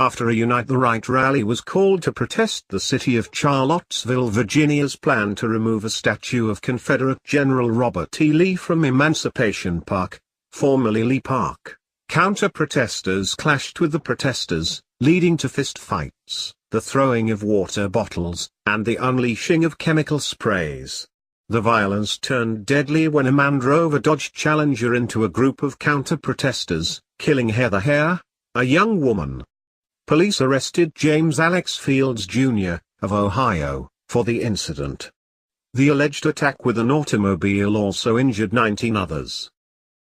after a Unite the Right rally was called to protest the city of Charlottesville, Virginia's plan to remove a statue of Confederate General Robert E. Lee from Emancipation Park, formerly Lee Park. Counter-protesters clashed with the protesters, leading to fistfights, the throwing of water bottles, and the unleashing of chemical sprays. The violence turned deadly when a man drove a Dodge Challenger into a group of counter-protesters, killing Heather Hare, a young woman. Police arrested James Alex Fields Jr., of Ohio, for the incident. The alleged attack with an automobile also injured 19 others.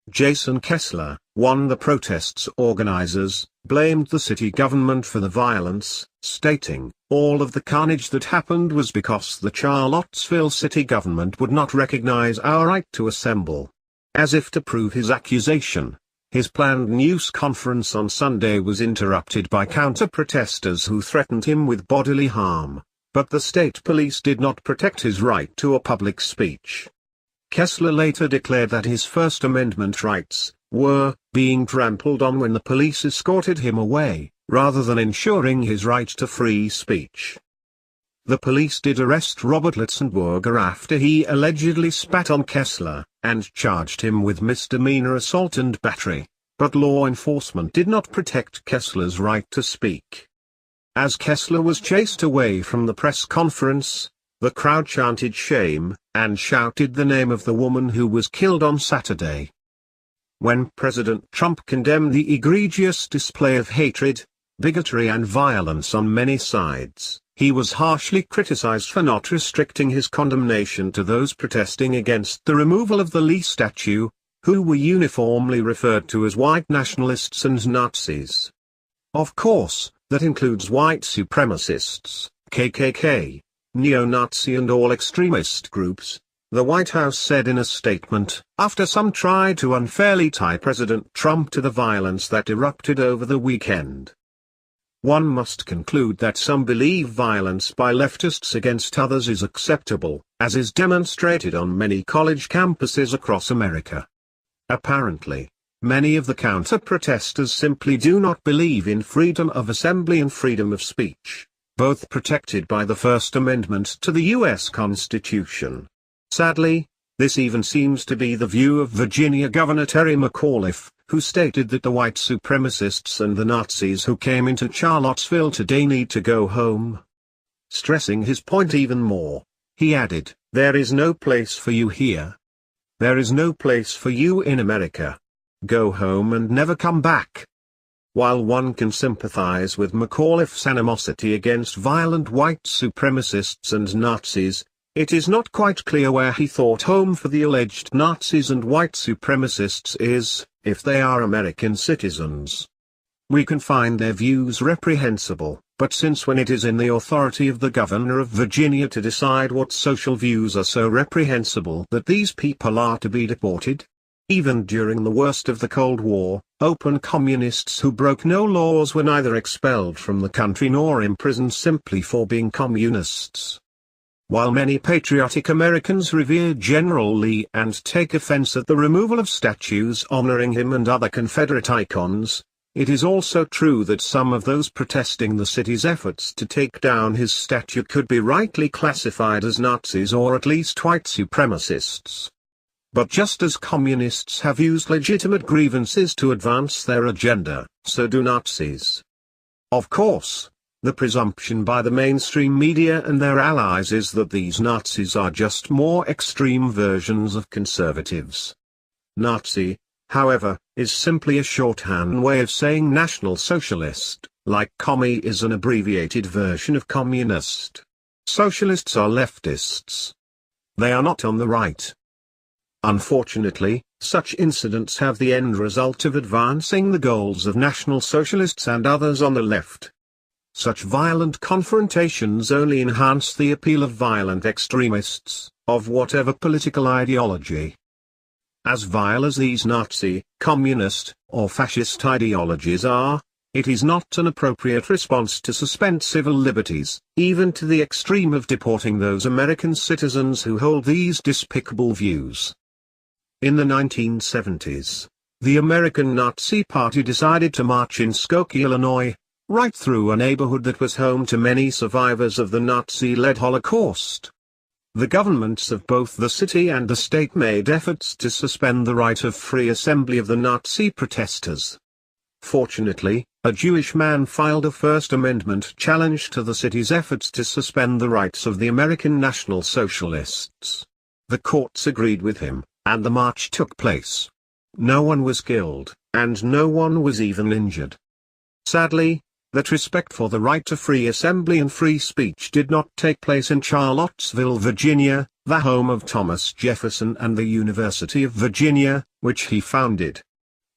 Jason Kessler, one of the protest's organizers, blamed the city government for the violence, stating, "All of the carnage that happened was because the Charlottesville city government would not recognize our right to assemble." As if to prove his accusation, his planned news conference on Sunday was interrupted by counter-protesters who threatened him with bodily harm, but the state police did not protect his right to a public speech. Kessler later declared that his First Amendment rights were being trampled on when the police escorted him away, rather than ensuring his right to free speech. The police did arrest Robert Litzenberger after he allegedly spat on Kessler, and charged him with misdemeanor assault and battery, but law enforcement did not protect Kessler's right to speak. As Kessler was chased away from the press conference, the crowd chanted shame, and shouted the name of the woman who was killed on Saturday. When President Trump condemned the egregious display of hatred, bigotry and violence on many sides, he was harshly criticized for not restricting his condemnation to those protesting against the removal of the Lee statue, who were uniformly referred to as white nationalists and Nazis. Of course, that includes white supremacists, KKK, neo-Nazi and all extremist groups, the White House said in a statement, after some tried to unfairly tie President Trump to the violence that erupted over the weekend. One must conclude that some believe violence by leftists against others is acceptable, as is demonstrated on many college campuses across America. Apparently, many of the counter-protesters simply do not believe in freedom of assembly and freedom of speech, both protected by the First Amendment to the U.S. Constitution. Sadly, this even seems to be the view of Virginia Governor Terry McAuliffe, who stated that the white supremacists and the Nazis who came into Charlottesville today need to go home. Stressing his point even more, he added, "There is no place for you here. There is no place for you in America. Go home and never come back." While one can sympathize with McAuliffe's animosity against violent white supremacists and Nazis, it is not quite clear where he thought home for the alleged Nazis and white supremacists is, if they are American citizens. We can find their views reprehensible, but since when it is in the authority of the governor of Virginia to decide what social views are so reprehensible that these people are to be deported? Even during the worst of the Cold War, open communists who broke no laws were neither expelled from the country nor imprisoned simply for being communists. While many patriotic Americans revere General Lee and take offense at the removal of statues honoring him and other Confederate icons, it is also true that some of those protesting the city's efforts to take down his statue could be rightly classified as Nazis or at least white supremacists. But just as communists have used legitimate grievances to advance their agenda, so do Nazis. Of course, the presumption by the mainstream media and their allies is that these Nazis are just more extreme versions of conservatives. Nazi, however, is simply a shorthand way of saying National Socialist, like commie is an abbreviated version of communist. Socialists are leftists. They are not on the right. Unfortunately, such incidents have the end result of advancing the goals of National Socialists and others on the left. Such violent confrontations only enhance the appeal of violent extremists, of whatever political ideology. As vile as these Nazi, communist, or fascist ideologies are, it is not an appropriate response to suspend civil liberties, even to the extreme of deporting those American citizens who hold these despicable views. In the 1970s, the American Nazi Party decided to march in Skokie, Illinois, right through a neighborhood that was home to many survivors of the Nazi-led Holocaust. The governments of both the city and the state made efforts to suspend the right of free assembly of the Nazi protesters. Fortunately, a Jewish man filed a First Amendment challenge to the city's efforts to suspend the rights of the American National Socialists. The courts agreed with him, and the march took place. No one was killed, and no one was even injured. Sadly, that respect for the right to free assembly and free speech did not take place in Charlottesville, Virginia, the home of Thomas Jefferson and the University of Virginia, which he founded.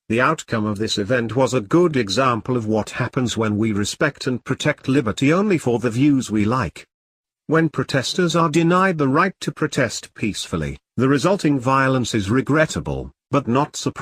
The outcome of this event was a good example of what happens when we respect and protect liberty only for the views we like. When protesters are denied the right to protest peacefully, the resulting violence is regrettable, but not surprising.